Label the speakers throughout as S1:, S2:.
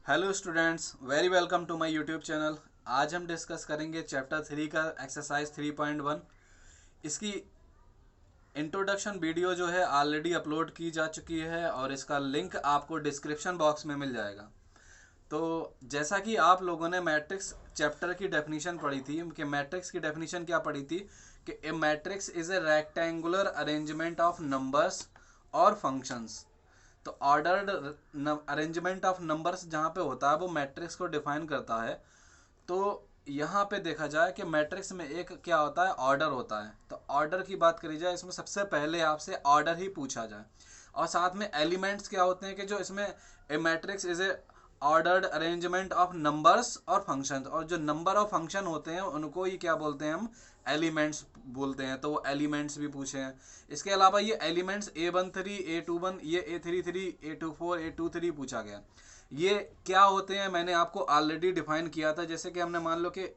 S1: Hello students, very welcome to my YouTube channel. आज हम discuss करेंगे चैप्टर 3 का एक्सरसाइज 3.1। इसकी इंट्रोडक्शन वीडियो जो है ऑलरेडी अपलोड की जा चुकी है और इसका लिंक आपको डिस्क्रिप्शन बॉक्स में मिल जाएगा। तो जैसा कि आप लोगों ने मैट्रिक्स चैप्टर की डेफिनेशन पढ़ी थी कि मैट्रिक्स की डेफिनेशन क्या पढ़ी थी कि a matrix is a rectangular arrangement of numbers और फंक्शंस। तो ऑर्डर्ड अरेंजमेंट ऑफ नंबर्स जहाँ पे होता है वो मैट्रिक्स को डिफाइन करता है। तो यहाँ पे देखा जाए कि मैट्रिक्स में एक क्या होता है, ऑर्डर होता है। तो ऑर्डर की बात करी जाए, इसमें सबसे पहले आपसे ऑर्डर ही पूछा जाए और साथ में एलिमेंट्स क्या होते हैं कि जो इसमें a matrix is a ordered arrangement of numbers और फंक्शंस, और जो नंबर और फंक्शन होते हैं उनको ही क्या बोलते हैं, हम एलिमेंट्स बोलते हैं। तो वो एलिमेंट्स भी पूछे हैं। इसके अलावा ये एलिमेंट्स A13 A21 ये A33 A24 A23 पूछा गया। ये क्या होते हैं मैंने आपको ऑलरेडी डिफाइन किया था। जैसे कि हमने मान लो कि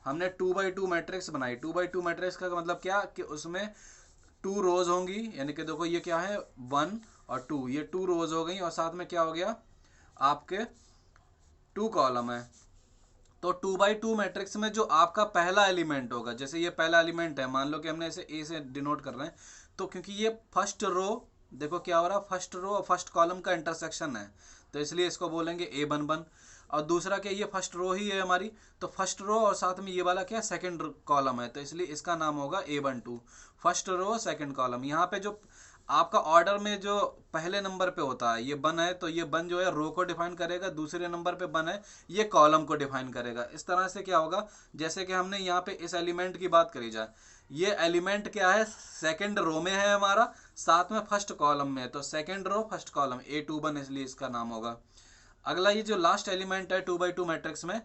S1: हमने 2x2 मैट्रिक्स बनाई। 2x2 मैट्रिक्स का मतलब क्या कि उसमें 2 रोज होंगी, यानी कि देखो ये क्या है 1 और 2, ये 2 रोज हो गई और साथ में क्या हो गया आपके 2 कॉलम है। तो 2x2 मैट्रिक्स में जो आपका पहला एलिमेंट होगा, जैसे ये पहला एलिमेंट है, मान लो कि हमने इसे ए से डिनोट कर रहे हैं, तो क्योंकि ये फर्स्ट रो, देखो क्या हो रहा है, फर्स्ट रो और फर्स्ट कॉलम का इंटरसेक्शन है, तो इसलिए इसको बोलेंगे A11। और दूसरा क्या, ये फर्स्ट रो ही है हमारी, तो फर्स्ट रो और साथ में ये वाला क्या सेकंड कॉलम है, तो इसलिए इसका नाम होगा A12। First row second column. यहाँ पे जो आपका ऑर्डर में जो पहले नंबर पे होता है, ये बन है, तो ये बन जो है रो को डिफाइन करेगा। दूसरे नंबर पे बन है, ये कॉलम को डिफाइन करेगा। इस तरह से क्या होगा, जैसे कि हमने यहाँ पे इस एलिमेंट की बात करी जाए, ये एलिमेंट क्या है, सेकंड रो में है हमारा, साथ में फर्स्ट कॉलम में है, तो second row first column A21, इसलिए इसका नाम होगा। अगला ये जो लास्ट एलिमेंट है 2x2 मैट्रिक्स में,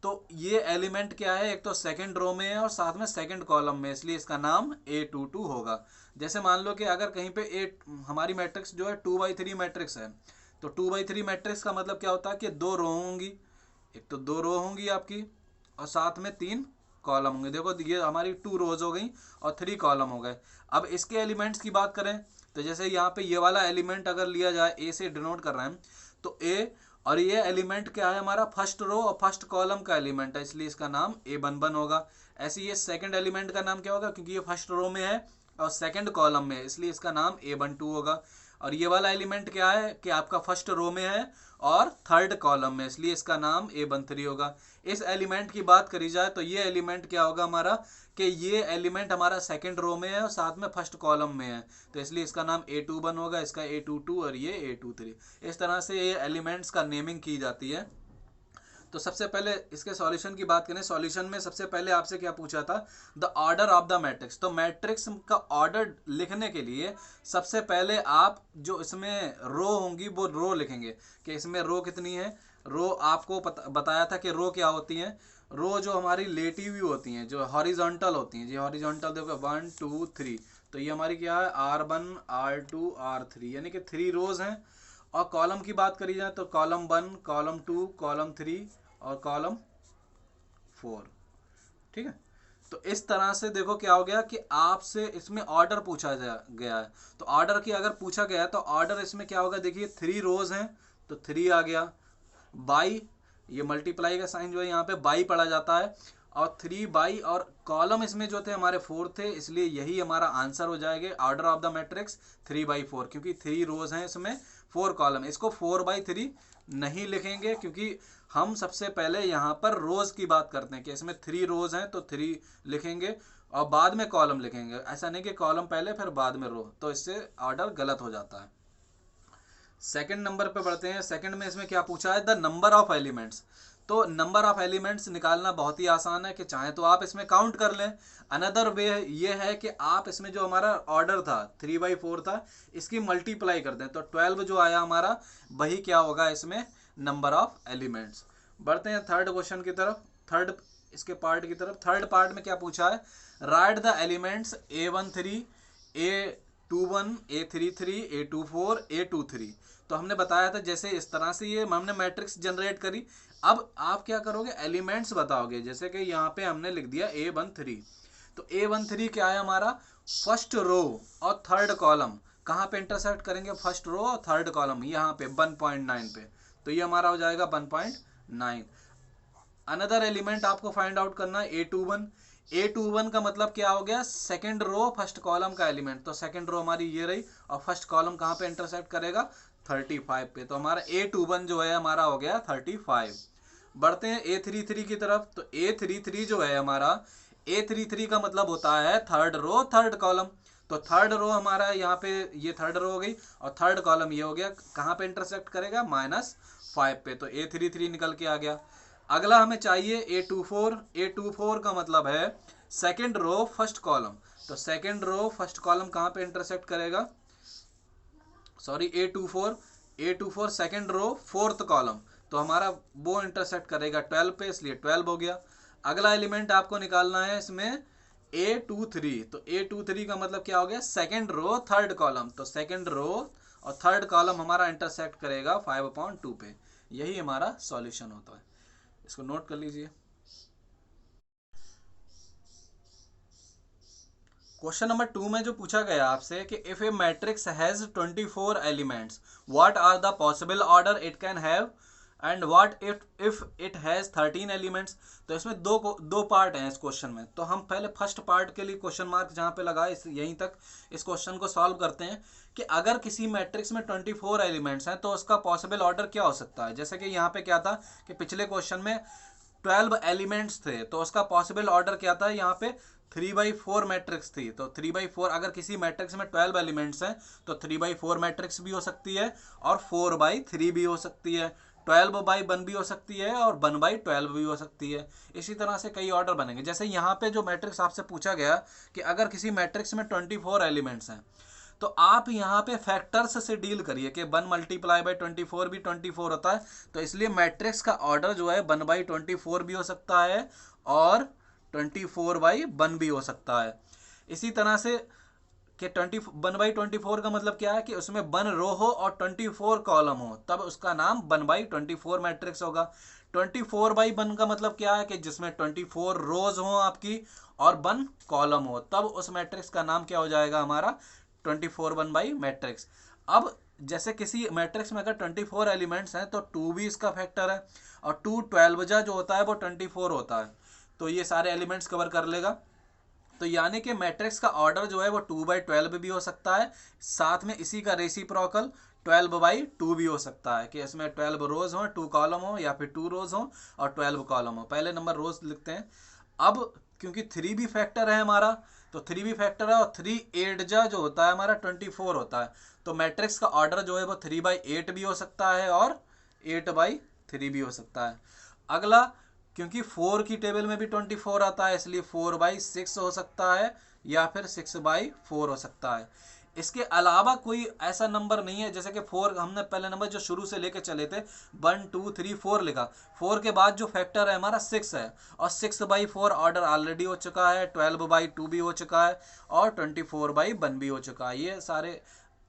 S1: तो ये एलिमेंट क्या है, एक तो सेकंड रो में है और साथ में सेकंड कॉलम में, इसलिए इसका नाम A22 होगा। जैसे मान लो कि अगर कहीं पे हमारी मैट्रिक्स जो है 2x3 मैट्रिक्स है, तो 2x3 मैट्रिक्स का मतलब क्या होता है कि 2 रो होंगी, एक तो 2 रो होंगी आपकी और साथ में 3 कॉलम होंगे। देखो ये हमारी 2 रोज हो गई और 3 कॉलम हो गए। अब इसके एलिमेंट्स की बात करें तो जैसे यहाँ पे ये वाला एलिमेंट अगर लिया जाए, ए से डिनोट कर रहे हैं, तो ए, और ये एलिमेंट क्या है हमारा, फर्स्ट रो और फर्स्ट कॉलम का एलिमेंट है, इसलिए इसका नाम A11 होगा। ऐसे ये सेकंड एलिमेंट का नाम क्या होगा, क्योंकि ये फर्स्ट रो में है और सेकंड कॉलम में है, इसलिए इसका नाम A12 होगा। और ये वाला एलिमेंट क्या है कि आपका फर्स्ट रो में है और थर्ड कॉलम में, इसलिए इसका नाम A13 होगा। इस एलिमेंट की बात करी जाए तो ये एलिमेंट क्या होगा हमारा, कि ये एलिमेंट हमारा सेकंड रो में है और साथ में फर्स्ट कॉलम में है, तो इसलिए इसका नाम A21 होगा, इसका A22 और ये A23। इस तरह से ये एलिमेंट्स का नेमिंग की जाती है। तो सबसे पहले इसके सॉल्यूशन की बात करें, सॉल्यूशन में सबसे पहले आपसे क्या पूछा था, the order of the matrix. तो मैट्रिक्स का ऑर्डर लिखने के लिए सबसे पहले आप जो इसमें रो होंगी वो रो लिखेंगे कि इसमें रो कितनी है। रो आपको बताया था कि रो क्या होती है। रो जो हमारी लेटी हुई होती हैं, जो हॉरिजॉन्टल होती हैं, जी हॉरिजॉन्टल देखो 1 2 3, तो ये हमारी क्या है R1 R2 R3, यानी कि 3 रोज हैं। और कॉलम की बात करी जाए तो कॉलम 1 कॉलम 2 कॉलम 3 और कॉलम 4। ठीक है, तो इस तरह से देखो क्या हो गया कि आपसे इसमें ऑर्डर पूछा गया है। तो ऑर्डर की अगर पूछा गया है तो ऑर्डर इसमें क्या होगा, देखिए 3 रोज हैं तो 3 आ गया, बाई, ये मल्टीप्लाई का साइन जो है यहाँ पे बाई पढ़ा जाता है, और 3 बाई, और कॉलम इसमें जो थे हमारे 4 थे, इसलिए यही हमारा आंसर हो जाएगा ऑर्डर ऑफ द मैट्रिक्स 3/4, क्योंकि 3 रोज हैं इसमें 4 कॉलम। इसको 4/3 नहीं लिखेंगे क्योंकि हम सबसे पहले यहाँ पर रोज की बात करते हैं कि इसमें 3 रोज हैं तो 3 लिखेंगे और बाद में कॉलम लिखेंगे। ऐसा नहीं कि कॉलम पहले फिर बाद में रो, तो इससे ऑर्डर गलत हो जाता है। सेकंड नंबर पे बढ़ते हैं। सेकंड में इसमें क्या पूछा है, द नंबर ऑफ एलिमेंट्स। तो नंबर ऑफ एलिमेंट्स निकालना बहुत ही आसान है कि चाहे तो आप इसमें काउंट कर लें। अनदर वे ये है कि आप इसमें जो हमारा ऑर्डर था 3/4 था, इसकी मल्टीप्लाई कर दें तो 12 जो आया हमारा वही क्या होगा इसमें नंबर ऑफ एलिमेंट्स। बढ़ते हैं थर्ड क्वेश्चन की तरफ, थर्ड इसके पार्ट की तरफ। थर्ड पार्ट में क्या पूछा है, right the elements A13 A21 A33 A24 A23। तो हमने बताया था जैसे इस तरह से ये हमने मैट्रिक्स जनरेट करी। अब आप क्या करोगे, एलिमेंट्स बताओगे। जैसे कि यहाँ पे हमने लिख दिया A13, तो A13 क्या है हमारा, फर्स्ट रो और थर्ड कॉलम। कहाँ पे इंटरसेक्ट करेंगे, फर्स्ट रो और थर्ड कॉलम, यहाँ पे 1.9 पे। तो ये हमारा हो जाएगा 1.9। अनदर एलिमेंट आपको फाइंड आउट करना है A21। A21 का मतलब क्या हो गया, सेकंड रो फर्स्ट कॉलम का एलिमेंट। तो सेकंड रो हमारी ये रही और फर्स्ट कॉलम कहाँ पे इंटरसेक्ट करेगा, 35 पे। तो हमारा A21 जो है हमारा हो गया 35। बढ़ते हैं A33 की तरफ। तो A33 जो है हमारा, A33 का मतलब होता है थर्ड रो थर्ड कॉलम। तो थर्ड रो हमारा यहाँ पे, ये थर्ड रो हो गई और थर्ड कॉलम ये हो गया, कहाँ पे इंटरसेक्ट करेगा, -5 पे। तो A33 निकल के आ गया। अगला हमें चाहिए A24। A24 का मतलब है सेकंड रो फर्स्ट कॉलम। तो सेकंड रो फर्स्ट कॉलम कहाँ पे इंटरसेक्ट करेगा, sorry A24 second row fourth column. तो हमारा वो इंटरसेक्ट करेगा 12 पे, इसलिए 12 हो गया। अगला एलिमेंट आपको निकालना है इसमें A23। तो A23 का मतलब क्या हो गया, सेकंड रो थर्ड कॉलम। तो सेकंड रो और थर्ड कॉलम हमारा इंटरसेक्ट करेगा 5/2 पे। यही हमारा सॉल्यूशन होता है, इसको नोट कर लीजिए। क्वेश्चन नंबर 2 में जो पूछा गया आपसे कि if a matrix has 24 elements, what are the possible order it can have and what if it has 13 elements. तो इसमें दो पार्ट हैं इस क्वेश्चन में। तो हम पहले फर्स्ट पार्ट के लिए क्वेश्चन मार्क जहां पे लगा यहीं तक इस क्वेश्चन को सॉल्व करते हैं कि अगर किसी मैट्रिक्स में 24 एलिमेंट्स हैं तो उसका पॉसिबल ऑर्डर क्या हो सकता है। जैसे कि यहाँ पे क्या था कि पिछले क्वेश्चन में 12 एलिमेंट्स थे, तो उसका पॉसिबल ऑर्डर क्या था, यहाँ पे 3/4 मैट्रिक्स थी। तो 3/4, अगर किसी मैट्रिक्स में 12 एलिमेंट्स हैं तो 3/4 मैट्रिक्स भी हो सकती है और 4/3 भी हो सकती है, 12/1 भी हो सकती है और 1/12 भी हो सकती है। इसी तरह से कई ऑर्डर बनेंगे। जैसे यहाँ पे जो मैट्रिक्स आपसे पूछा गया कि अगर किसी मैट्रिक्स में 24 एलिमेंट्स हैं तो आप यहाँ पे फैक्टर्स से डील करिए कि 1 × 24 भी 24 होता है। तो इसलिए मैट्रिक्स का ऑर्डर जो है 1/24 भी हो सकता है और 24/1 भी हो सकता है। इसी तरह से कि 1/24 का मतलब क्या है कि उसमें 1 रो हो और 24 कॉलम हो, तब उसका नाम 1/24 मैट्रिक्स होगा। 24/1 का मतलब क्या है कि जिसमें 24 रोज हो आपकी और 1 कॉलम हो, तब उस मैट्रिक्स का नाम क्या हो जाएगा हमारा, 24/1 मैट्रिक्स। अब जैसे किसी मैट्रिक्स में अगर 24 एलिमेंट्स हैं तो 2 भी इसका फैक्टर है और 2 12 जो होता है वो 24 होता है। तो ये सारे एलिमेंट्स कवर कर लेगा। तो यानी कि मैट्रिक्स का ऑर्डर जो है वो 2/12 भी हो सकता है, साथ में इसी का रेसिप्रोकल 12/2 भी हो सकता है कि इसमें 12 रोज हो, 2 कॉलम हो, या फिर 2 रोज हो और 12 कॉलम हो। पहले नंबर रोज लिखते हैं। अब क्योंकि 3 भी फैक्टर है हमारा, तो 3 भी फैक्टर है और 3 8 जो होता है हमारा 24 होता है। तो मैट्रिक्स का ऑर्डर जो है वो 3/8 भी हो सकता है और 8/3 भी हो सकता है। अगला, क्योंकि 4 की टेबल में भी 24 आता है, इसलिए 4/6 हो सकता है या फिर 6/4 हो सकता है। इसके अलावा कोई ऐसा नंबर नहीं है, जैसे कि 4 हमने पहले नंबर जो शुरू से लेके चले थे 1 2 3 4 लिखा, 4 के बाद जो फैक्टर है हमारा 6 है और 6/4 ऑर्डर ऑलरेडी हो चुका है, 12/2 भी हो चुका है और 24/1 भी हो चुका है। ये सारे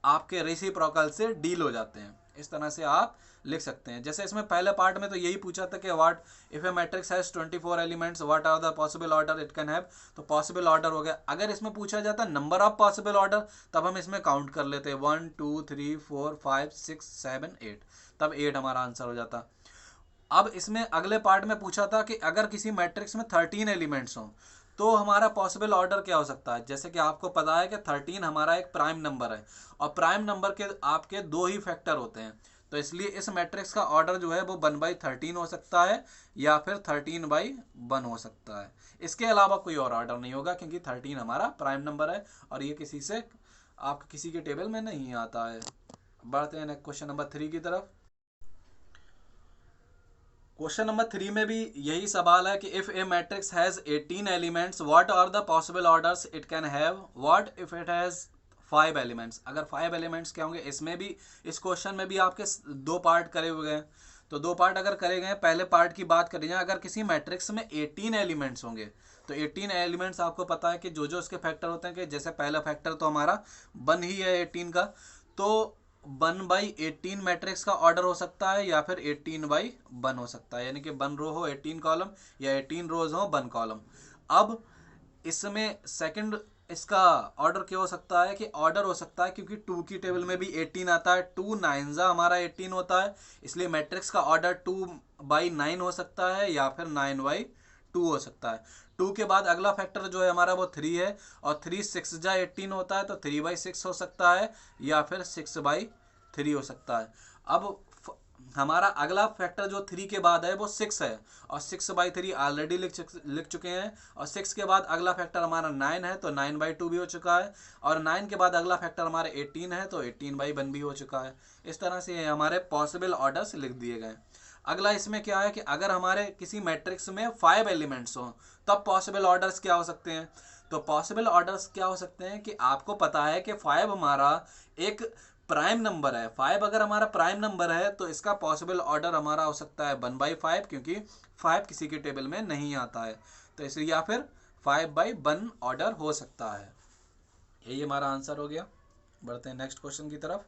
S1: आपके रेसिप्रोकल से डील हो जाते हैं। इस तरह से आप लिख सकते हैं। जैसे इसमें पहले पार्ट में तो यही पूछा था कि what if a matrix has 24 elements what are the possible order it can have. तो पॉसिबल ऑर्डर हो गया। अगर इसमें पूछा जाता नंबर ऑफ पॉसिबल ऑर्डर, तब हम इसमें काउंट कर लेते 1 2 3 4 5 6 7 8, तब 8 हमारा आंसर हो जाता। अब इसमें अगले पार्ट में पूछा था कि अगर किसी मैट्रिक्स में 13 एलिमेंट्स हों तो हमारा पॉसिबल ऑर्डर क्या हो सकता है। जैसे कि आपको पता है कि 13 हमारा एक प्राइम नंबर है और प्राइम नंबर के आपके 2 ही फैक्टर होते हैं। तो इसलिए इस मैट्रिक्स का ऑर्डर जो है वो 1/13 हो सकता है या फिर 13/1 हो सकता है। इसके अलावा कोई और ऑर्डर नहीं होगा क्योंकि 13 हमारा प्राइम नंबर है और ये किसी से आप किसी के टेबल में नहीं आता है। बढ़ते हैं क्वेश्चन नंबर 3 की तरफ। क्वेश्चन नंबर 3 में भी यही सवाल है कि if a matrix has 18 elements what are the possible orders it can have, what if it has 5 elements. अगर 5 एलिमेंट्स क्या होंगे, इसमें भी इस क्वेश्चन में भी आपके 2 पार्ट करे हुए हैं। तो 2 पार्ट अगर करे गए, पहले पार्ट की बात करी जाए, अगर किसी मैट्रिक्स में 18 एलिमेंट्स होंगे तो 18 एलिमेंट्स आपको पता है कि जो जो उसके फैक्टर होते हैं कि जैसे पहला फैक्टर तो हमारा 1 ही है 18 का, तो 1/18 मैट्रिक्स का ऑर्डर हो सकता है या फिर 18/1 हो सकता है, यानी कि 1 रो हो 18 कॉलम या 18 रोज हो 1 कॉलम। अब इसमें सेकंड इसका ऑर्डर क्या हो सकता है कि ऑर्डर हो सकता है, क्योंकि 2 की टेबल में भी 18 आता है, 2 9 हमारा 18 होता है, इसलिए मैट्रिक्स का ऑर्डर 2/9 हो सकता है या फिर 9/2 हो सकता है। 2 के बाद अगला फैक्टर जो है हमारा वो 3 है, और 3 6 18 होता है, तो 3/6 हो सकता है या फिर 6/3 हो सकता है। अब हमारा अगला फैक्टर जो 3 के बाद है वो 6 है, और 6/3 ऑलरेडी लिख चुके हैं, और 6 के बाद अगला फैक्टर हमारा 9 है, तो 9/2 भी हो चुका है, और 9 के बाद अगला फैक्टर हमारे 18 है, तो 18/1 भी हो चुका है। इस तरह से ये हमारे पॉसिबल ऑर्डर्स लिख दिए गए। अगला इसमें क्या है कि अगर हमारे किसी मैट्रिक्स में 5 एलिमेंट्स हों तब पॉसिबल ऑर्डर्स क्या हो सकते हैं। तो पॉसिबल ऑर्डर्स क्या हो सकते हैं कि आपको पता है कि 5 हमारा एक प्राइम नंबर है। 5 अगर हमारा प्राइम नंबर है तो इसका पॉसिबल ऑर्डर हमारा हो सकता है 1/5, क्योंकि 5 किसी के टेबल में नहीं आता है, तो इसलिए या फिर 5/1 ऑर्डर हो सकता है। यही हमारा आंसर हो गया। बढ़ते हैं नेक्स्ट क्वेश्चन की तरफ।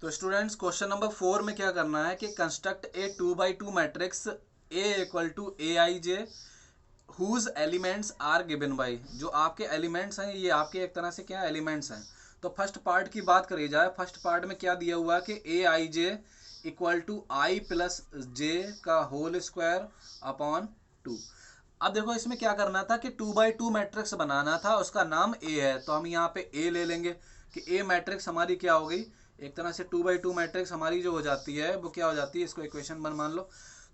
S1: तो स्टूडेंट्स क्वेश्चन नंबर 4 में क्या करना है कि construct a 2/2 matrix A equal to A I J whose elements are given by. जो आपके एलिमेंट्स हैं ये आपके एक तरह से क्या एलिमेंट्स हैं। तो फर्स्ट पार्ट की बात करी जाए, फर्स्ट पार्ट में क्या दिया हुआ है कि ए I J equal to I plus जे का होल स्क्वायर अपॉन 2। अब देखो इसमें क्या करना था कि 2/2 मैट्रिक्स बनाना था, उसका नाम ए है, तो हम यहाँ पे ए ले लेंगे कि ए मैट्रिक्स हमारी क्या हो गई, एक तरह से 2/2 मैट्रिक्स हमारी जो हो जाती है वो क्या हो जाती है, इसको इक्वेशन बन मान लो।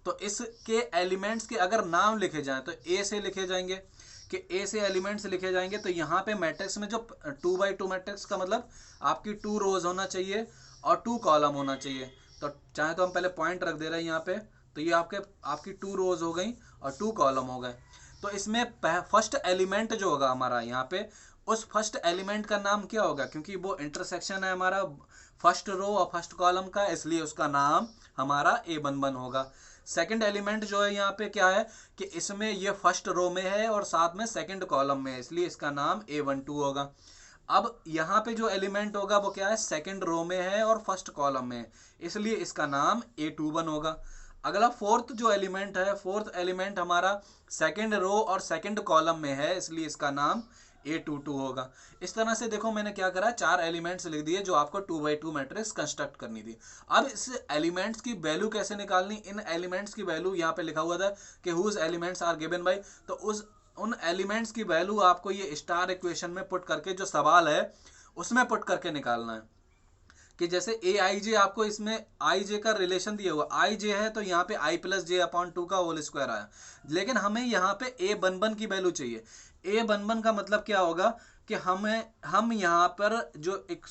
S1: तो इसके एलिमेंट्स के अगर नाम लिखे जाएं तो ए से लिखे जाएंगे, कि ए से एलिमेंट्स लिखे जाएंगे। तो यहाँ पे मैट्रिक्स में जो 2/2 मैट्रिक्स का मतलब आपकी 2 रोज होना चाहिए और 2 कॉलम होना चाहिए। तो चाहे तो हम पहले पॉइंट रख दे रहे हैं यहाँ पे, तो ये आपकी 2 रोज हो गई और 2 कॉलम हो गए। तो इसमें फर्स्ट एलिमेंट जो होगा हमारा यहाँ पे, उस फर्स्ट एलिमेंट का नाम क्या होगा, क्योंकि वो इंटरसेक्शन है हमारा फर्स्ट रो और फर्स्ट कॉलम का, इसलिए उसका नाम हमारा A11 होगा। सेकंड एलिमेंट जो है यहाँ पे क्या है कि इसमें ये फर्स्ट रो में है और साथ में सेकंड कॉलम में है, इसलिए इसका नाम A12 होगा। अब यहाँ पे जो एलिमेंट होगा वो क्या है, सेकंड रो में है और फर्स्ट कॉलम में है, इसलिए इसका नाम A21 होगा। अगला फोर्थ जो एलिमेंट है, फोर्थ एलिमेंट हमारा सेकंड रो और सेकंड कॉलम में है, इसलिए इसका नाम A22 होगा। इस तरह से देखो मैंने क्या करा, 4 एलिमेंट्स लिख दिए जो आपको 2/2 मैट्रिक्स कंस्ट्रक्ट करनी थी। अब इस एलिमेंट्स की वैल्यू कैसे निकालनी, इन एलिमेंट्स की वैल्यू यहाँ पे लिखा हुआ था कि whose elements are given by, तो उन एलिमेंट्स की वैल्यू आपको ये स्टार इक्वेशन में पुट करके, जो सवाल है उसमें पुट करके निकालना है। कि जैसे ए आई जे, आपको इसमें आई जे का रिलेशन दिया हुआ, आई जे है तो यहाँ पे आई प्लस जे अपॉन 2 का होल स्क्वायर आया, लेकिन हमें यहाँ पे A11 की वैल्यू चाहिए। A11 का मतलब क्या होगा कि हम यहाँ पर जो एक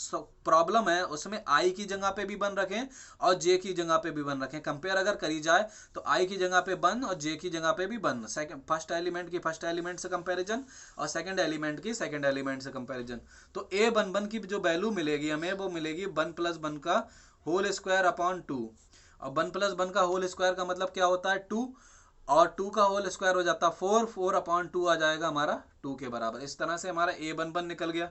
S1: प्रॉब्लम है उसमें आई की जगह पे भी 1 रखें और जे की जगह पे भी 1 रखें। कंपेयर अगर करी जाए तो आई की जगह पे 1 और जे की जगह पे भी 1, सेकंड फर्स्ट एलिमेंट की फर्स्ट एलिमेंट से कंपैरिजन और सेकंड एलिमेंट की सेकंड एलिमेंट से कंपैरिजन। तो A11 की जो वैल्यू मिलेगी हमें, वो मिलेगी 1 + 1 का होल स्क्वायर अपॉन 2। और 1 + 1 का होल स्क्वायर का मतलब क्या होता है, 2, और 2 का होल स्क्वायर हो जाता है 4, 4/2 आ जाएगा हमारा 2 के बराबर। इस तरह से हमारा A11 निकल गया।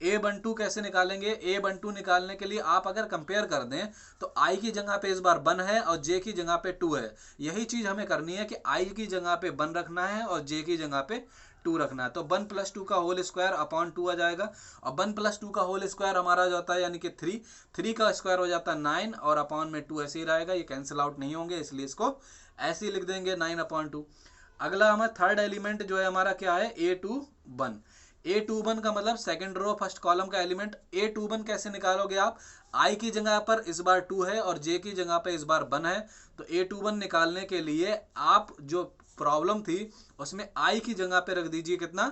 S1: A12 कैसे निकालेंगे, A12 निकालने के लिए आप अगर कंपेयर कर दें तो I की जगह पे इस बार 1 है और J की जगह पे 2 है। यही चीज हमें करनी है कि I की जगह पे 1 रखना है और J की जगह पे 2 रखना है। तो 1 + 2 का होल स्क्वायर अपॉन 2 आ जाएगा, और 1 + 2 का होल स्क्वायर हमारा जाता है यानी कि 3, 3 का स्क्वायर हो जाता है 9 और अपॉन में 2 ऐसे ही रहेगा, ये कैंसिल आउट नहीं होंगे, इसलिए इसको ऐसे ही लिख देंगे 9/2। अगला हमारा थर्ड एलिमेंट जो है हमारा क्या है, A21। A21 का मतलब सेकंड रो फर्स्ट कॉलम का एलिमेंट। A21 कैसे निकालोगे आप, I की जगह पर इस बार 2 है और J की जगह पे इस बार 1 है। तो A21 निकालने के लिए आप जो प्रॉब्लम थी उसमें I की जगह पे रख दीजिए कितना,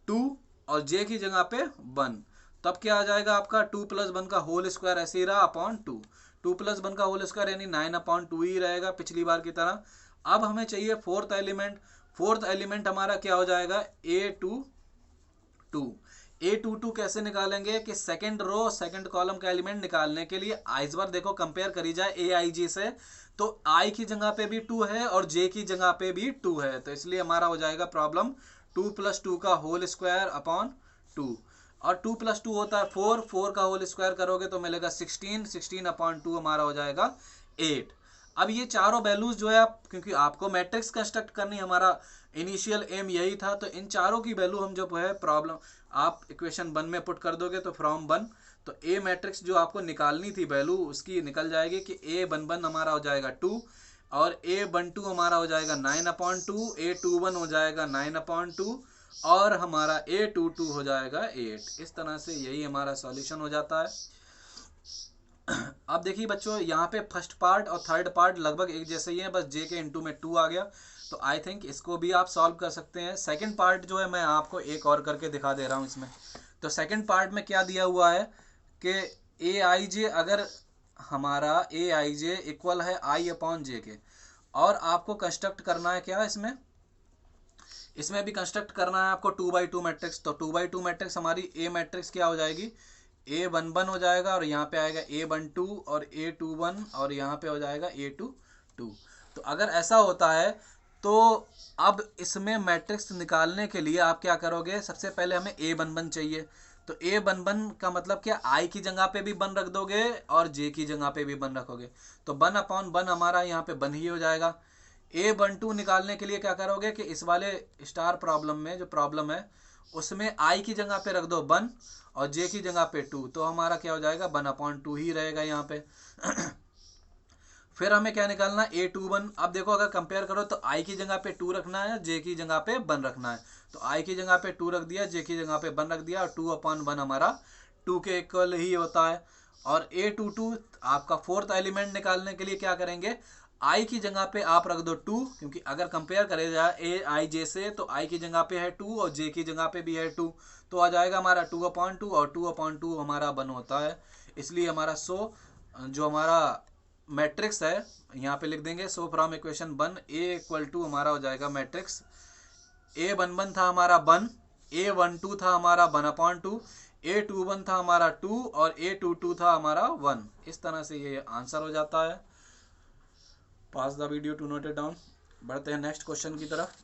S1: 2, और J की जगह पे 1। तब क्या आ जाएगा आपका 2 + 1 का होल स्क्वायर ऐसे ही रहा अपॉन 2। 2 + 1 का होल स्क्वायर यानी 9/2 ही रहेगा पिछली बार की तरह। अब हमें चाहिए फोर्थ एलिमेंट। फोर्थ एलिमेंट हमारा क्या हो जाएगा, A22। A22 कैसे निकालेंगे कि सेकंड रो सेकंड कॉलम का एलिमेंट निकालने के लिए इस बार देखो कंपेयर करी जाए AIG से, तो I की जगह पे भी 2 है और J की जगह पे भी 2 है, तो इसलिए हमारा हो जाएगा प्रॉब्लम 2 + 2 का होल स्क्वायर अपॉन 2। और 2 + 2 होता है 4, 4 का होल स्क्वायर करोगे तो मिलेगा 16, 16/2 हमारा हो जाएगा 8। अब ये चारों वैल्यूज जो है आप, क्योंकि आपको मैट्रिक्स कंस्ट्रक्ट करनी, हमारा इनिशियल एम यही था, तो इन चारों की वैल्यू हम जो है प्रॉब्लम आप इक्वेशन 1 में पुट कर दोगे, तो फ्रॉम 1 तो ए मैट्रिक्स जो आपको निकालनी थी वैल्यू उसकी निकल जाएगी कि A11 हमारा हो जाएगा 2 और A12 हमारा हो जाएगा 9/2, A21 हो जाएगा 9/2 और हमारा A22 हो जाएगा 8। इस तरह से यही हमारा सॉल्यूशन हो जाता है। अब देखिए बच्चों, यहाँ पे फर्स्ट पार्ट और थर्ड पार्ट लगभग एक जैसे ही है, बस जे के इंटू में 2 आ गया, तो आई थिंक इसको भी आप सॉल्व कर सकते हैं। सेकंड पार्ट जो है मैं आपको एक और करके दिखा दे रहा हूँ इसमें। तो सेकंड पार्ट में क्या दिया हुआ है कि ए आई जे, अगर हमारा ए आई जे इक्वल है I/J के, और आपको कंस्ट्रक्ट करना है क्या इसमें भी कंस्ट्रक्ट करना है आपको 2x2 मैट्रिक्स। तो 2x2 मैट्रिक्स हमारी ए मैट्रिक्स क्या हो जाएगी, A11 हो जाएगा और यहाँ पे आएगा A12 और A21 और यहाँ पे हो जाएगा A22। तो अगर ऐसा होता है तो अब इसमें मैट्रिक्स निकालने के लिए आप क्या करोगे, सबसे पहले हमें A11 चाहिए। तो A11 का मतलब क्या, I की जगह पे भी 1 रख दोगे और J की जगह पे भी 1 रखोगे, तो 1/1 हमारा यहाँ पे 1 ही हो जाएगा। A12 निकालने के लिए क्या करोगे कि इस वाले स्टार प्रॉब्लम में जो प्रॉब्लम है उसमें I की जगह पे रख दो 1 और J की जगह पे 2, तो हमारा क्या हो जाएगा 1/2 ही रहेगा यहाँ पे। फिर हमें क्या निकालना, A21। अब देखो अगर कंपेयर करो तो I की जगह पे 2 रखना है, J की जगह पे 1 रखना है। तो I की जगह पे 2 रख दिया, J की जगह पे 1 रख दिया, और 2/1 हमारा 2 के इक्वल ही होता है। और A22 आपका फोर्थ एलिमेंट निकालने के लिए क्या करेंगे, I की जगह पे आप रख दो 2, क्योंकि अगर कंपेयर करे जाए AIJ से तो I की जगह पे है 2 और J की जगह पे भी है 2, तो आ जाएगा हमारा 2/2 और 2/2 हमारा 1 होता है। इसलिए हमारा जो हमारा मैट्रिक्स है यहाँ पे लिख देंगे, सो फ्रॉम इक्वेशन 1 A= हमारा हो जाएगा मैट्रिक्स A11 था हमारा 1, A12 था हमारा 1/2, A21 था हमारा 2 और A22 था हमारा 1। इस तरह से ये आंसर हो जाता है। Pause the video to note it down. बढ़ते हैं नेक्स्ट क्वेश्चन की तरफ।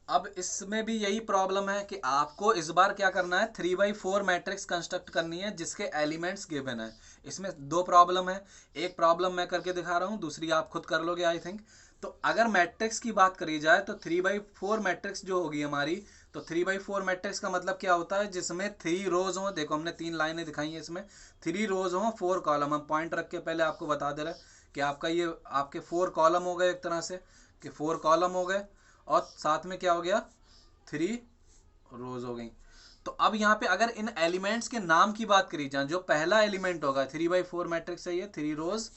S1: अब इसमें भी यही प्रॉब्लम है कि आपको इस बार क्या करना है, 3/4 मैट्रिक्स कंस्ट्रक्ट करनी है जिसके एलिमेंट्स गिवन है। इसमें 2 प्रॉब्लम है, एक प्रॉब्लम मैं करके दिखा रहा हूँ, दूसरी आप खुद कर लोगे आई थिंक। तो अगर मैट्रिक्स की बात करी जाए तो 3/4 मैट्रिक्स जो होगी हमारी, तो 3/4 मैट्रिक्स का मतलब क्या होता है, जिसमें 3 रोज हों। देखो हमने 3 लाइनें दिखाई हैं, इसमें 3 रोज हों, 4 कॉलम। हम पॉइंट रख के पहले आपको बता दे रहे कि आपका ये आपके 4 कॉलम हो गए, एक तरह से कि 4 कॉलम हो गए और साथ में क्या हो गया, 3 रोज हो गई। तो अब यहाँ पे अगर इन एलिमेंट्स के नाम की बात करी जाए, जो पहला एलिमेंट होगा 3/4 मैट्रिक्स है ये, 3 रोज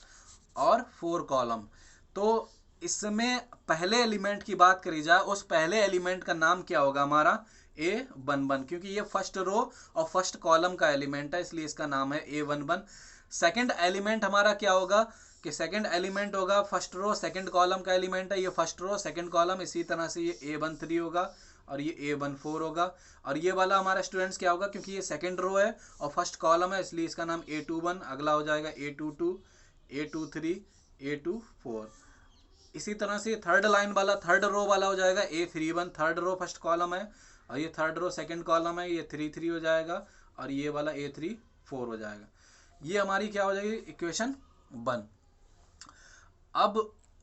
S1: और 4 कॉलम। तो इसमें पहले एलिमेंट की बात करी जाए, उस पहले एलिमेंट का नाम क्या होगा हमारा, A11, क्योंकि ये फर्स्ट रो और फर्स्ट कॉलम का एलिमेंट है, इसलिए इसका नाम है A11। सेकंड एलिमेंट हमारा क्या होगा कि सेकंड एलिमेंट होगा फर्स्ट रो सेकंड कॉलम का एलिमेंट है, ये फर्स्ट रो सेकंड कॉलम, इसी तरह से ये A13 होगा और ये A14 होगा। और ये वाला हमारा स्टूडेंट्स क्या होगा, क्योंकि ये सेकंड रो है और फर्स्ट कॉलम है, इसलिए इसका नाम A21। अगला हो जाएगा A22, A23, A24। इसी तरह से थर्ड लाइन वाला, थर्ड रो वाला हो जाएगा A31, third row first column है, और ये थर्ड रो सेकंड कॉलम है, ये 33 हो जाएगा, और ये वाला A34 हो जाएगा। ये हमारी क्या हो जाएगी, इक्वेशन 1। अब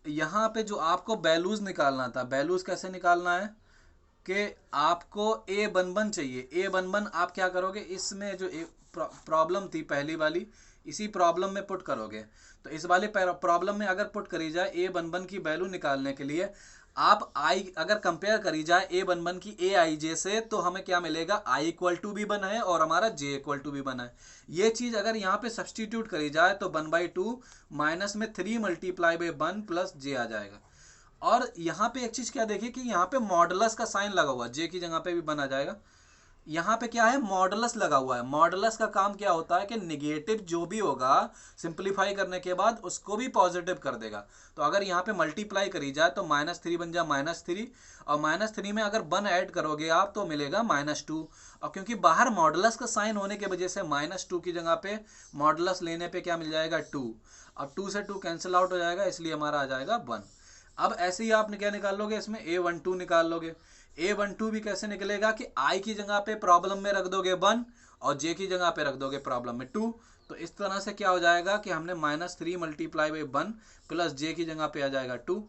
S1: यहाँ पे जो आपको वैल्यूज निकालना था, वैल्यूज कैसे निकालना है कि आपको A11 चाहिए। A11 आप क्या करोगे, इसमें जो प्रॉब्लम थी पहली वाली, इसी प्रॉब्लम में पुट करोगे। तो इस वाले प्रॉब्लम में अगर पुट करी जाए A11 की वैल्यू निकालने के लिए, आप अगर कंपेयर करी जाए A11 की AIJ से, तो हमें क्या मिलेगा, I= भी बना है और हमारा J= भी बना है। ये चीज अगर यहाँ पे सब्सटीट्यूट करी जाए तो 1/2 माइनस में 3 × 1 प्लस J आ जाएगा। और यहाँ पे एक चीज क्या देखिए कि यहाँ पे मॉडुलस का साइन लगा हुआ है, J की जगह पे भी बना जाएगा। यहाँ पे क्या है, मॉडुलस लगा हुआ है। मॉडुलस का काम क्या होता है कि निगेटिव जो भी होगा सिंप्लीफाई करने के बाद उसको भी पॉजिटिव कर देगा। तो अगर यहाँ पे मल्टीप्लाई करी जाए तो -3 बन जाए -3, और -3 में अगर 1 ऐड करोगे आप तो मिलेगा -2। और क्योंकि बाहर मॉडुलस का साइन होने की वजह से -2 की जगह पे मॉडुलस लेने पे क्या मिल जाएगा, 2। अब 2 से 2 कैंसिल आउट हो जाएगा, इसलिए हमारा आ जाएगा 1। अब ऐसे ही आप क्या निकाल लोगे, इसमें A12 निकाल लोगे। A12 भी कैसे निकलेगा कि I की जगह पे प्रॉब्लम में रख दोगे 1 और जे की जगह पे रख दोगे प्रॉब्लम में 2, तो इस तरह से क्या हो जाएगा कि हमने -3 मल्टीप्लाई बाई 1 प्लस जे की जगह पे आ जाएगा 2।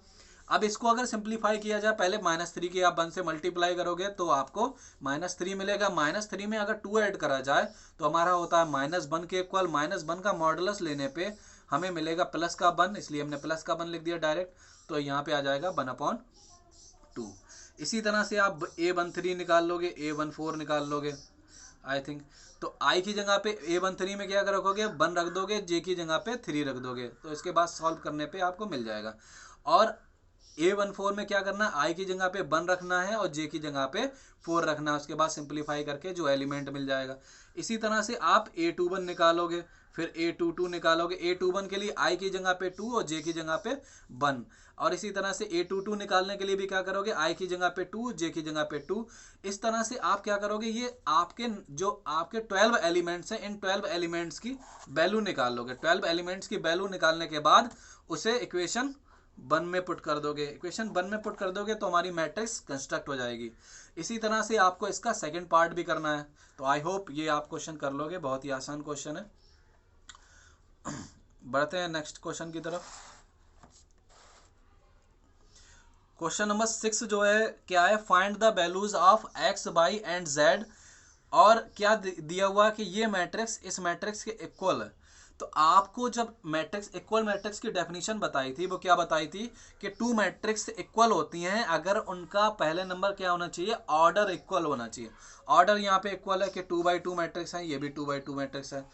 S1: अब इसको अगर सिंप्लीफाई किया जाए, पहले -3 की आप 1 से मल्टीप्लाई करोगे तो आपको -3 मिलेगा। -3 में अगर 2 ऐड करा जाए तो हमारा होता है -1 के इक्वल। -1 का मॉडुलस लेने पे हमें मिलेगा प्लस का 1, इसलिए हमने प्लस का 1 लिख दिया डायरेक्ट, तो यहाँ पे आ जाएगा 1/2। इसी तरह से आप A13 निकाल लोगे, A14 निकाल लोगे आई थिंक। तो I की जगह पे A13 में क्या रखोगे, 1 रख दोगे, J की जगह पे 3 रख दोगे, तो इसके बाद सॉल्व करने पे आपको मिल जाएगा। और A14 में क्या करना है, I की जगह पे 1 रखना है और J की जगह पे 4 रखना है, उसके बाद सिंप्लीफाई करके जो एलिमेंट मिल जाएगा। इसी तरह से आप A21 निकालोगे, फिर A22 निकालोगे। A21 के लिए I की जगह पे 2 और J की जगह पे 1। और इसी तरह से A22 निकालने के लिए भी क्या करोगे, I की जगह पे 2, J की जगह पे 2। इस तरह से आप क्या करोगे, ये आपके जो आपके 12 एलिमेंट्स हैं, इन 12 एलिमेंट्स की वैल्यू निकाल लोगे। 12 एलिमेंट्स की वैल्यू निकालने के बाद उसे इक्वेशन 1 में पुट कर दोगे। इक्वेशन 1 में पुट कर दोगे तो हमारी मैट्रिक्स कंस्ट्रक्ट हो जाएगी। इसी तरह से आपको इसका सेकंड पार्ट भी करना है, तो आई होप ये आप क्वेश्चन कर लोगे, बहुत ही आसान क्वेश्चन है। बढ़ते हैं नेक्स्ट क्वेश्चन की तरफ। क्वेश्चन नंबर 6 जो है क्या है, find the values of x, y and z। और क्या दिया हुआ कि ये मैट्रिक्स इस मैट्रिक्स के इक्वल है। तो आपको जब मैट्रिक्स इक्वल मैट्रिक्स की डेफिनेशन बताई थी, वो क्या बताई थी कि 2 मैट्रिक्स इक्वल होती हैं अगर उनका पहले नंबर क्या होना चाहिए, ऑर्डर इक्वल होना चाहिए। ऑर्डर यहाँ पे इक्वल है कि 2x2 मैट्रिक्स है, ये भी 2x2 मैट्रिक्स है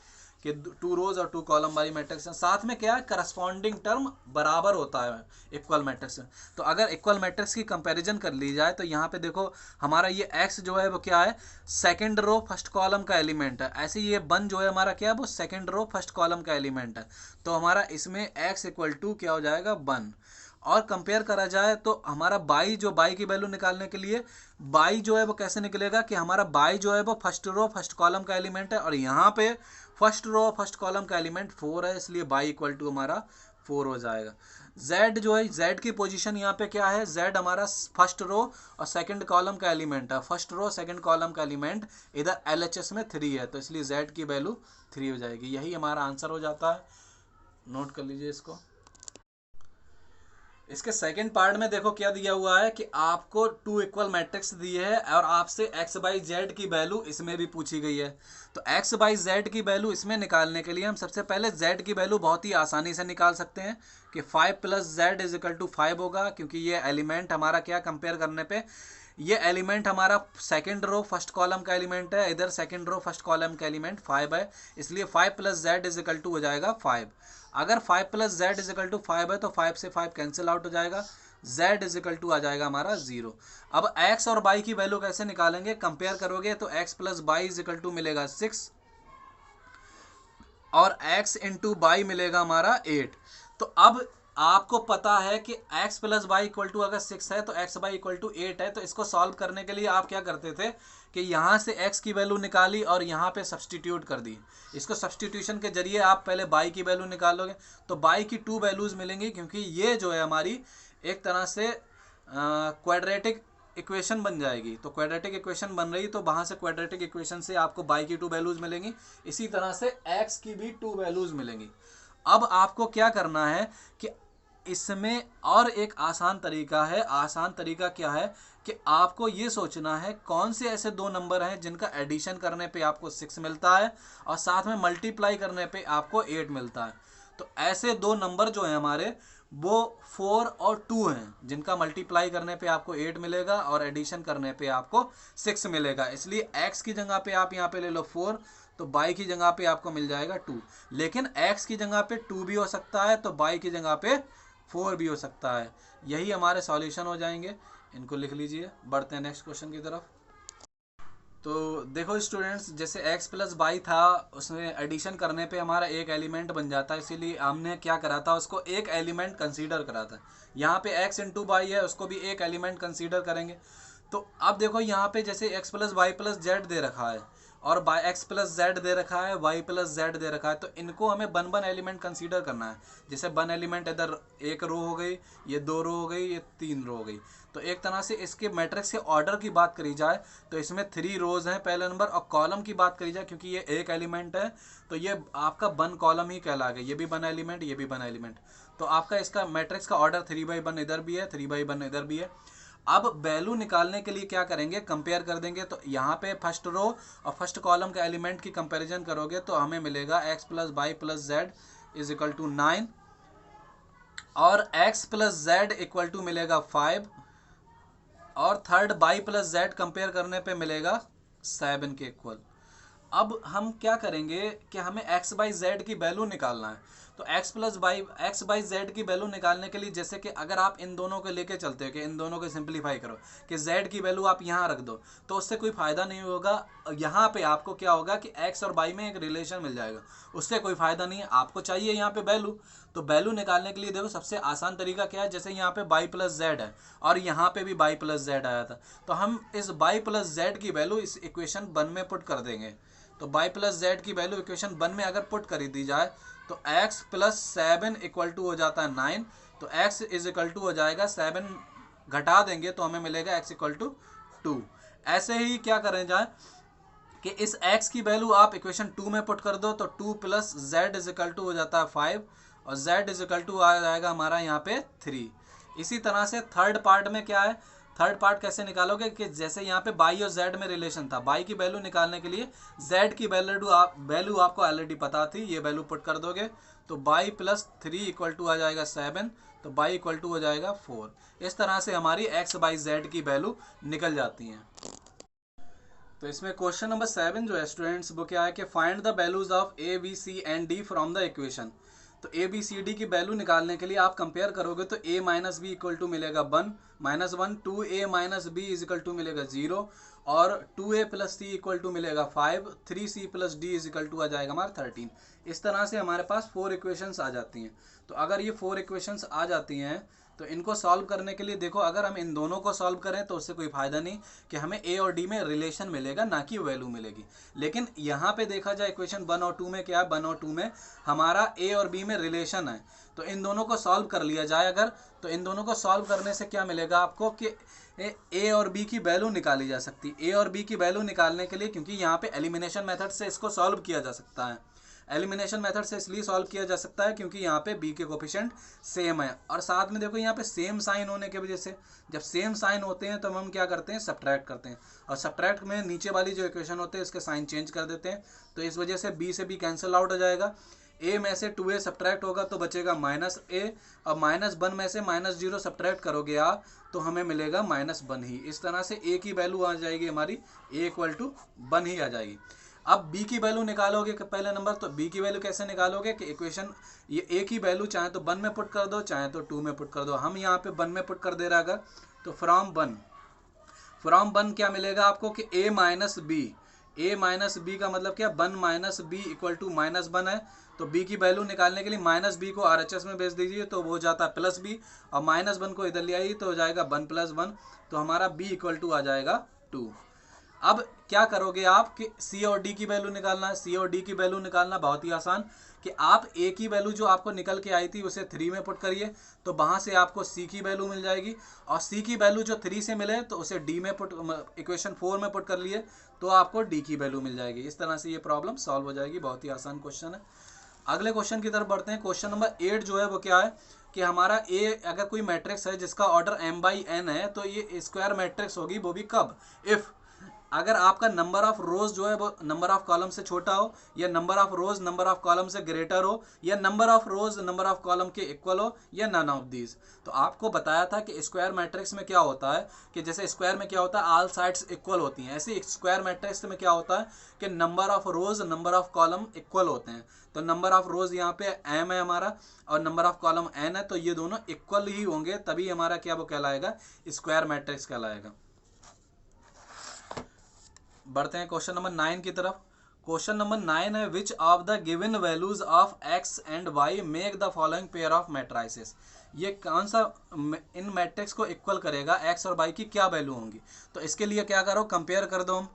S1: कि 2 रोज और 2 कॉलम वाली मैट्रिक्स है। साथ में क्या है, करस्पॉन्डिंग टर्म बराबर होता है इक्वल मैट्रिक्स में। तो अगर इक्वल मैट्रिक्स की कंपैरिजन कर ली जाए तो यहाँ पे देखो हमारा ये x जो है वो क्या है, सेकंड रो फर्स्ट कॉलम का एलिमेंट है। ऐसे ये 1 जो है हमारा क्या है, वो सेकंड रो फर्स्ट कॉलम का एलिमेंट है। तो हमारा इसमें x इक्वल टू क्या हो जाएगा, 1। और कंपेयर करा जाए तो हमारा बाई की वैल्यू निकालने के लिए बाई जो है वो कैसे निकलेगा कि हमारा बाई जो है वो फर्स्ट रो फर्स्ट कॉलम का एलिमेंट है, और यहाँ पे फर्स्ट रो फर्स्ट कॉलम का एलिमेंट 4 है, इसलिए बाई इक्वल टू हमारा 4 हो जाएगा। z जो है, z की पोजीशन यहाँ पे क्या है, z हमारा फर्स्ट रो और सेकंड कॉलम का एलिमेंट है। फर्स्ट रो सेकंड कॉलम का एलिमेंट इधर LHS में 3 है, तो इसलिए z की वैल्यू 3 हो जाएगी। यही हमारा आंसर हो जाता है, नोट कर लीजिए इसको। इसके सेकंड पार्ट में देखो क्या दिया हुआ है कि आपको 2 इक्वल मैट्रिक्स दी है और आपसे x बाई जेड की वैल्यू इसमें भी पूछी गई है। तो x बाई जेड की वैल्यू इसमें निकालने के लिए हम सबसे पहले z की वैल्यू बहुत ही आसानी से निकाल सकते हैं कि 5 + z इज इक्वल टू 5 होगा, क्योंकि ये एलिमेंट हमारा क्या कंपेयर करने पे ये एलिमेंट हमारा सेकंड रो फर्स्ट कॉलम का एलिमेंट है, इधर सेकंड रो फर्स्ट कॉलम का एलिमेंट 5 है, इसलिए 5 + z इज इक्वल टू हो जाएगा 5। अगर 5 + z इज इक्वल टू 5 है तो 5 से 5 कैंसिल आउट हो जाएगा, z इज इक्वल टू आ जाएगा हमारा 0। अब x और y की वैल्यू कैसे निकालेंगे, कंपेयर करोगे तो x + y is equal to मिलेगा 6 और x इंटू बाई मिलेगा हमारा 8। तो अब आपको पता है कि x + y इक्वल टू अगर 6 है तो x y इक्वल टू 8 है। तो इसको सॉल्व करने के लिए आप क्या करते थे कि यहाँ से x की वैल्यू निकाली और यहाँ पे सब्सटीट्यूट कर दी। इसको सब्सटीट्यूशन के जरिए आप पहले y की वैल्यू निकालोगे तो y की 2 वैल्यूज़ मिलेंगी, क्योंकि ये जो है हमारी एक तरह से क्वाड्रेटिक इक्वेशन बन जाएगी। तो क्वाड्रेटिक इक्वेशन बन रही तो वहाँ से क्वाड्रेटिक इक्वेशन से आपको y की 2 वैल्यूज़ मिलेंगी, इसी तरह से x की भी 2 वैल्यूज़ मिलेंगी। अब आपको क्या करना है कि इसमें और एक आसान तरीका है। आसान तरीका क्या है कि आपको ये सोचना है कौन से ऐसे 2 नंबर हैं जिनका एडिशन करने पे आपको 6 मिलता है और साथ में मल्टीप्लाई करने पे आपको 8 मिलता है। तो ऐसे 2 नंबर जो हैं हमारे वो 4 और 2 हैं, जिनका मल्टीप्लाई करने पे आपको 8 मिलेगा और एडिशन करने पे आपको 6 मिलेगा। इसलिए x की जगह पे आप यहाँ पे ले लो 4, तो y की जगह पे आपको मिल जाएगा 2। लेकिन x की जगह पे 2 भी हो सकता है तो y की जगह पे 4 भी हो सकता है। यही हमारे सॉल्यूशन हो जाएंगे, इनको लिख लीजिए। बढ़ते हैं नेक्स्ट क्वेश्चन की तरफ। तो देखो स्टूडेंट्स, जैसे x + y था उसमें एडिशन करने पे हमारा एक एलिमेंट बन जाता है, इसीलिए हमने क्या करा था, उसको एक एलिमेंट कंसीडर करा था। यहाँ पे x × y है, उसको भी एक एलिमेंट कंसीडर करेंगे। तो अब देखो यहाँ पे जैसे x + y + z दे रखा है, और बाई एक्स प्लस जेड दे रखा है, वाई प्लस जेड दे रखा है, तो इनको हमें वन वन एलिमेंट कंसीडर करना है। जैसे वन एलिमेंट इधर एक रो हो गई, ये दो रो हो गई, ये तीन रो हो गई। तो एक तरह से इसके मैट्रिक्स के ऑर्डर की बात करी जाए तो इसमें 3 रोज हैं पहले नंबर, और कॉलम की बात करी जाए क्योंकि ये एक एलिमेंट है तो ये आपका वन कॉलम ही कहलाएगा, ये भी वन एलिमेंट, ये भी वन एलिमेंट। तो आपका इसका मैट्रिक्स का ऑर्डर 3/1 इधर भी है, 3/1 इधर भी है। अब वैल्यू निकालने के लिए क्या करेंगे, कंपेयर कर देंगे। तो यहाँ पे फर्स्ट रो और फर्स्ट कॉलम का एलिमेंट की कंपैरिजन करोगे तो हमें मिलेगा x plus y plus z is equal to 9 और x plus z equal to मिलेगा 5 और third y plus z compare करने पे मिलेगा 7 के इक्वल। अब हम क्या करेंगे कि हमें x बाई जेड की वैल्यू निकालना है। तो x बाई जेड की वैल्यू निकालने के लिए जैसे कि अगर आप इन दोनों को लेके चलते हो कि इन दोनों को सिंप्लीफाई करो कि z की वैल्यू आप यहाँ रख दो, तो उससे कोई फ़ायदा नहीं होगा। यहाँ पे आपको क्या होगा कि x और y में एक रिलेशन मिल जाएगा, उससे कोई फ़ायदा नहीं है। आपको चाहिए यहाँ पे वैल्यू, तो वैल्यू निकालने के लिए देखो सबसे आसान तरीका क्या है, जैसे यहाँ पे y प्लस जेड है और यहाँ पे भी y प्लस जेड आया था, तो हम इस y प्लस जेड की वैल्यू इस इक्वेशन 1 में पुट कर देंगे। तो y प्लस जेड की वैल्यू इक्वेशन 1 में अगर पुट कर दी जाए तो x प्लस 7 इक्वल टू हो जाता है 9, तो x इज इक्वल टू हो जाएगा 7 घटा देंगे तो हमें मिलेगा x इक्वल टू 2। ऐसे ही क्या करें जाए कि इस x की वैल्यू आप इक्वेशन 2 में पुट कर दो तो 2 plus z is equal to हो जाता है 5 और z इज इक्वल टू आ जाएगा हमारा यहाँ पे 3। इसी तरह से थर्ड पार्ट में क्या है, थर्ड पार्ट कैसे निकालोगे कि जैसे यहाँ पे बाई और जेड में रिलेशन था, बाई की वैल्यू निकालने के लिए जेड की वैल्यू आपको ऑलरेडी पता थी, ये वैल्यू पुट कर दोगे तो बाई प्लस 3 इक्वल टू आ जाएगा 7, तो बाई इक्वल टू हो जाएगा 4। इस तरह से हमारी एक्स बाई जेड की वैल्यू निकल जाती हैं। तो इसमें क्वेश्चन नंबर 7 जो है स्टूडेंट्स वो क्या है कि find the values of a b c and d from the equation. तो ए बी सी डी की वैल्यू निकालने के लिए आप कंपेयर करोगे तो a minus b equal to मिलेगा 1 minus 1, 2a minus b is equal to मिलेगा 0 और 2a plus C equal to मिलेगा 5, 3c plus D is equal to आ जाएगा हमारा 13। इस तरह से हमारे पास 4 इक्वेशंस आ जाती हैं। तो अगर ये 4 इक्वेशंस आ जाती हैं तो इनको सॉल्व करने के लिए देखो अगर हम इन दोनों को सॉल्व करें तो उससे कोई फ़ायदा नहीं कि हमें ए और डी में रिलेशन मिलेगा ना कि वैल्यू मिलेगी। लेकिन यहाँ पे देखा जाए इक्वेशन 1 और 2 में क्या है, 1 और 2 में हमारा ए और बी में रिलेशन है। तो इन दोनों को सॉल्व कर लिया जाए अगर, तो इन दोनों को सॉल्व करने से क्या मिलेगा आपको कि ए और बी की वैल्यू निकाली जा सकती है। ए और बी की वैल्यू निकालने के लिए क्योंकि यहाँ पे एलिमिनेशन मेथड से इसको सॉल्व किया जा सकता है। एलिमिनेशन मेथड से इसलिए सॉल्व किया जा सकता है क्योंकि यहाँ पे b के कोफिशिएंट सेम है और साथ में देखो यहाँ पे सेम साइन होने की वजह से जब सेम साइन होते हैं तो हम क्या करते हैं, सब्ट्रैक्ट करते हैं और सब्ट्रैक्ट में नीचे वाली जो इक्वेशन होते हैं इसके साइन चेंज कर देते हैं। तो इस वजह से b से b कैंसिल आउट हो जाएगा। a में से 2a सब्ट्रैक्ट होगा तो बचेगा -a और -1 में से -0 सब्ट्रैक्ट करोगे आप तो हमें मिलेगा -1 ही। इस तरह से a की वैल्यू आ जाएगी हमारी a इक्वल टू 1 ही आ जाएगी। अब b की वैल्यू निकालोगे पहले नंबर, तो b की वैल्यू कैसे निकालोगे कि इक्वेशन ये a की वैल्यू चाहे तो 1 में पुट कर दो चाहे तो 2 में पुट कर दो। हम यहाँ पे 1 में पुट कर दे रहा अगर तो फ्रॉम 1 क्या मिलेगा आपको कि a माइनस बी का मतलब क्या, 1 माइनस बी इक्वल टू -1 है। तो b की वैल्यू निकालने के लिए -b को RHS में भेज दीजिए तो वो हो जाता है +b और -1 को इधर ले आइए तो हो जाएगा 1 + 1, तो हमारा b इक्वल टू आ जाएगा 2। अब क्या करोगे आप कि c और d की वैल्यू निकालना है। c और d की वैल्यू निकालना बहुत ही आसान कि आप a की वैल्यू जो आपको निकल के आई थी उसे 3 में पुट करिए तो वहाँ से आपको c की वैल्यू मिल जाएगी और c की वैल्यू जो 3 से मिले तो उसे d में पुट इक्वेशन 4 में पुट कर लिए तो आपको d की वैल्यू मिल जाएगी। इस तरह से ये प्रॉब्लम सॉल्व हो जाएगी। बहुत ही आसान क्वेश्चन है। अगले क्वेश्चन की तरफ बढ़ते हैं। क्वेश्चन नंबर 8 जो है वो क्या है कि हमारा a अगर कोई मैट्रिक्स है जिसका ऑर्डर m/n है तो ये स्क्वायर मैट्रिक्स होगी, वो भी कब, इफ़ अगर आपका नंबर ऑफ रोज जो है वो नंबर ऑफ कॉलम से छोटा हो या number of rose number of column से ग्रेटर हो या number of rose number of column के इक्वल हो या नन ऑफ दीज। तो आपको बताया था कि स्क्वायर मैट्रिक्स में क्या होता है कि जैसे स्क्वायर में क्या होता है ऑल साइड्स इक्वल होती हैं, ऐसे स्क्वायर मैट्रिक्स में क्या होता है कि number of rose number of column equal होते हैं। तो नंबर ऑफ रोज यहाँ पे m है हमारा और नंबर ऑफ कॉलम n है, तो ये दोनों इक्वल ही होंगे तभी हमारा क्या वो कहलाएगा, स्क्वायर मैट्रिक्स कहलाएगा। बढ़ते हैं क्वेश्चन नंबर 9 की तरफ। क्वेश्चन नंबर 9 है which of the given values of x and y make the following pair of matrices. ये कौन सा इन मैट्रिक्स को इक्वल करेगा, x और y की क्या वैल्यू होंगी। तो इसके लिए क्या करो, कंपेयर कर दो हम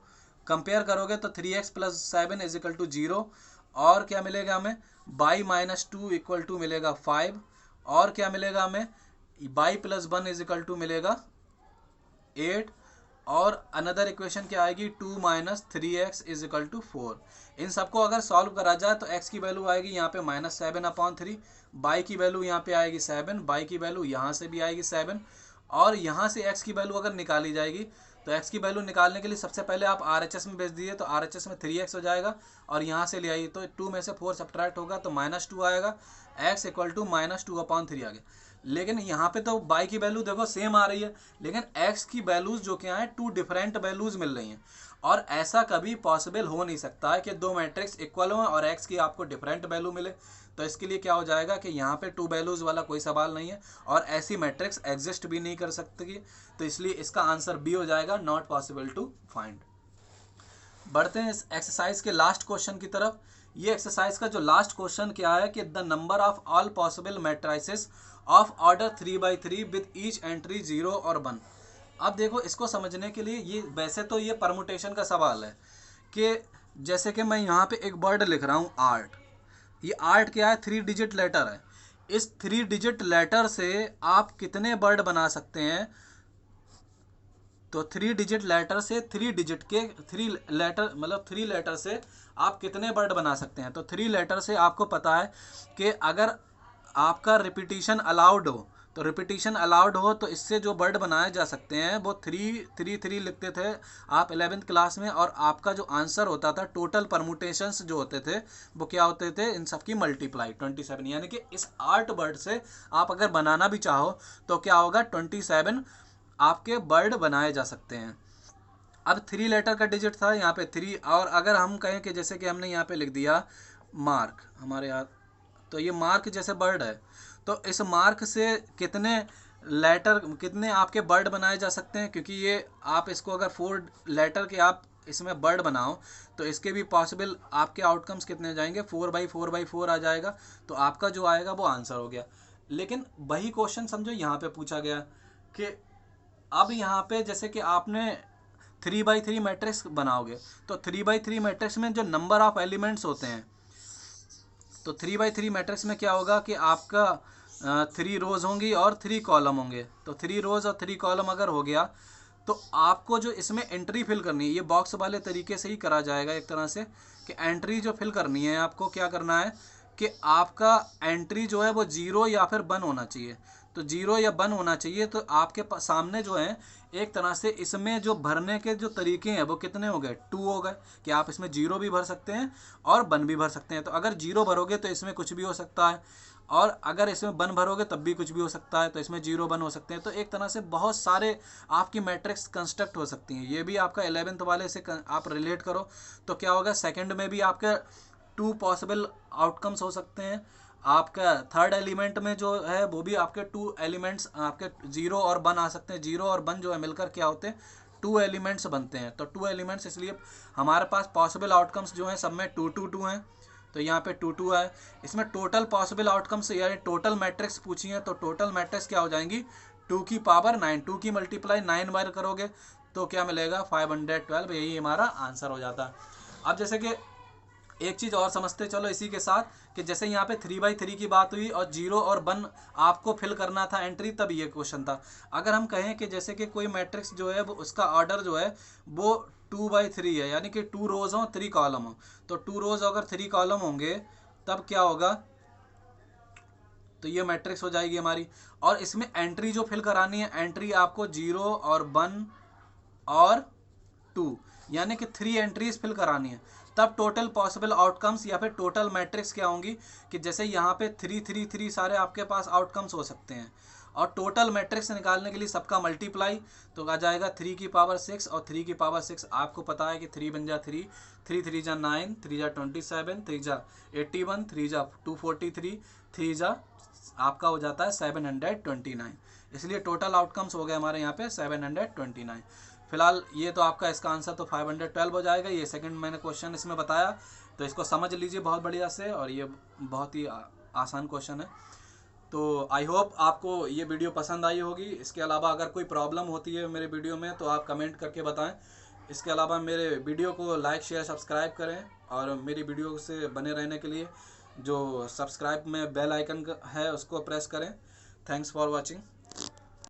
S1: कंपेयर करोगे तो 3x plus 7 is equal to 0, और क्या मिलेगा हमें बाई माइनस 2 इक्वल टू मिलेगा 5, और क्या मिलेगा हमें y plus 1 is equal to मिलेगा 8, और अनदर इक्वेशन क्या आएगी 2 minus 3x is equal to 4। इन सबको अगर सॉल्व करा जाए तो x की वैल्यू आएगी यहाँ पे -7/3, बाई की वैल्यू यहाँ पे आएगी 7, बाई की वैल्यू यहाँ से भी आएगी 7, और यहाँ से x की वैल्यू अगर निकाली जाएगी तो x की वैल्यू निकालने के लिए सबसे पहले आप RHS में भेज दीजिए, तो RHS में 3x हो जाएगा, और यहाँ से ले आइए तो 2 में से 4 सब्ट्रैक्ट होगा तो -2 आएगा, x इक्वल टू -2/3 आ गया। लेकिन यहाँ पे तो बाई की वैल्यू देखो सेम आ रही है, लेकिन x की वैल्यूज जो क्या है 2 डिफरेंट वैल्यूज मिल रही हैं, और ऐसा कभी पॉसिबल हो नहीं सकता है कि दो मैट्रिक्स इक्वल हो और x की आपको डिफरेंट वैल्यू मिले। तो इसके लिए क्या हो जाएगा कि यहाँ पे 2 वैल्यूज वाला कोई सवाल नहीं है, और ऐसी मैट्रिक्स एग्जिस्ट भी नहीं कर सकती, तो इसलिए इसका आंसर बी हो जाएगा, नॉट पॉसिबल टू फाइंड। बढ़ते हैं इस एक्सरसाइज के लास्ट क्वेश्चन की तरफ। ये एक्सरसाइज का जो लास्ट क्वेश्चन क्या है कि the number of all possible matrices of order 3/3 with each entry 0 और 1। अब देखो इसको समझने के लिए, ये वैसे तो ये परमुटेशन का सवाल है कि जैसे कि मैं यहाँ पे एक वर्ड लिख रहा हूँ आर्ट, ये आर्ट क्या है 3 डिजिट लेटर है, इस 3 डिजिट लेटर से आप कितने वर्ड बना सकते हैं, तो 3 डिजिट लेटर से 3 डिजिट के 3 लेटर मतलब 3 लेटर से आप कितने वर्ड बना सकते हैं। तो 3 लेटर से आपको पता है कि अगर आपका रिपीटिशन अलाउड हो, तो रिपीटिशन अलाउड हो तो इससे जो वर्ड बनाए जा सकते हैं वो 3 लिखते थे आप 11th क्लास में, और आपका जो आंसर होता था टोटल परमुटेशंस जो होते थे वो क्या होते थे, इन सब की मल्टीप्लाई 27। यानी कि इस आर्ट वर्ड से आप अगर बनाना भी चाहो तो क्या होगा 27 आपके वर्ड बनाए जा सकते हैं। अब 3 लेटर का डिजिट था यहाँ पे 3, और अगर हम कहें कि जैसे कि हमने यहाँ पे लिख दिया मार्क हमारे यहाँ, तो ये मार्क जैसे वर्ड है, तो इस मार्क से कितने लेटर कितने आपके वर्ड बनाए जा सकते हैं, क्योंकि ये आप इसको अगर 4 लेटर के आप इसमें वर्ड बनाओ तो इसके भी पॉसिबल आपके आउटकम्स कितने जाएंगे 4/4/4 आ जाएगा, तो आपका जो आएगा वो आंसर हो गया। लेकिन वही क्वेश्चन समझो यहाँ पे पूछा गया कि अब यहाँ पे जैसे कि आपने 3/3 मैट्रिक्स बनाओगे, तो 3/3 मैट्रिक्स में जो नंबर ऑफ एलिमेंट्स होते हैं, तो 3/3 मैट्रिक्स में क्या होगा कि आपका 3 रोज होंगी और 3 कॉलम होंगे, तो 3 रोज और 3 कॉलम अगर हो गया तो आपको जो इसमें एंट्री फिल करनी है, ये बॉक्स वाले तरीके से ही करा जाएगा एक तरह से, कि एंट्री जो फिल करनी है आपको क्या करना है कि आपका एंट्री जो है वो 0 या फिर 1 होना चाहिए, तो 0 या 1 होना चाहिए। तो आपके सामने जो है एक तरह से इसमें जो भरने के जो तरीके हैं वो कितने हो गए 2 हो गए, कि आप इसमें 0 भी भर सकते हैं और 1 भी भर सकते हैं। तो अगर 0 भरोगे तो इसमें कुछ भी हो सकता है, और अगर इसमें 1 भरोगे तब भी कुछ भी हो सकता है, तो इसमें 0 1 हो सकते हैं। तो एक तरह से बहुत सारे आपकी मैट्रिक्स कंस्ट्रक्ट हो सकती हैं। ये भी आपका 11th वाले से आप रिलेट करो तो क्या होगा, सेकंड में भी आपके 2 पॉसिबल आउटकम्स हो सकते हैं। आपका थर्ड एलिमेंट में जो है वो भी आपके 2 एलिमेंट्स आपके 0 और 1 आ सकते हैं। 0 और 1 जो है मिलकर क्या होते हैं 2 एलिमेंट्स बनते हैं। तो 2 एलिमेंट्स इसलिए हमारे पास पॉसिबल आउटकम्स जो हैं सब में 2 2 2 हैं, तो यहाँ पे 2 2 है। इसमें टोटल पॉसिबल आउटकम्स यानी टोटल मैट्रिक्स पूछी है, तो टोटल मैट्रिक्स क्या हो जाएंगी 2 की पावर 9, 2 की मल्टीप्लाई 9 बार करोगे तो क्या मिलेगा 512, यही हमारा आंसर हो जाता है। अब जैसे कि एक चीज़ और समझते चलो इसी के साथ, कि जैसे यहाँ पे 3/3 की बात हुई और 0 और 1 आपको फिल करना था एंट्री, तब ये क्वेश्चन था। अगर हम कहें कि जैसे कि कोई मैट्रिक्स जो है वो उसका ऑर्डर जो है वो 2/3 है, यानी कि 2 रोज हो 3 कॉलम हो, तो 2 रोज अगर 3 कॉलम होंगे तब क्या होगा, तो ये मैट्रिक्स हो जाएगी हमारी। और इसमें एंट्री जो फिल करानी है, एंट्री आपको 0 और 1 और 2 यानी कि 3 एंट्रीज फिल करानी है। तब टोटल पॉसिबल आउटकम्स या फिर टोटल मैट्रिक्स क्या होंगी, कि जैसे यहाँ पे 3 3 3 सारे आपके पास आउटकम्स हो सकते हैं, और टोटल मैट्रिक्स निकालने के लिए सबका मल्टीप्लाई तो आ जाएगा 3 की पावर 6, और 3 की पावर 6 आपको पता है कि 3 बन जा 3, 3 3 जा 9, 3 जा 27, 3 जा 81, 3 जा 243, 3 जा आपका हो जाता है 729। इसलिए टोटल आउटकम्स हो गए हमारे यहाँ पे 729। फिलहाल ये तो आपका इसका आंसर तो 512 हो जाएगा। ये सेकंड मैंने क्वेश्चन इसमें बताया, तो इसको समझ लीजिए बहुत बढ़िया से, और ये बहुत ही आसान क्वेश्चन है। तो आई होप आपको ये वीडियो पसंद आई होगी। इसके अलावा अगर कोई प्रॉब्लम होती है मेरे वीडियो में तो आप कमेंट करके बताएं, इसके अलावा मेरे वीडियो को लाइक शेयर सब्सक्राइब करें, और मेरी वीडियो से बने रहने के लिए जो सब्सक्राइब में बेल आइकन है उसको प्रेस करें। Thanks for watching.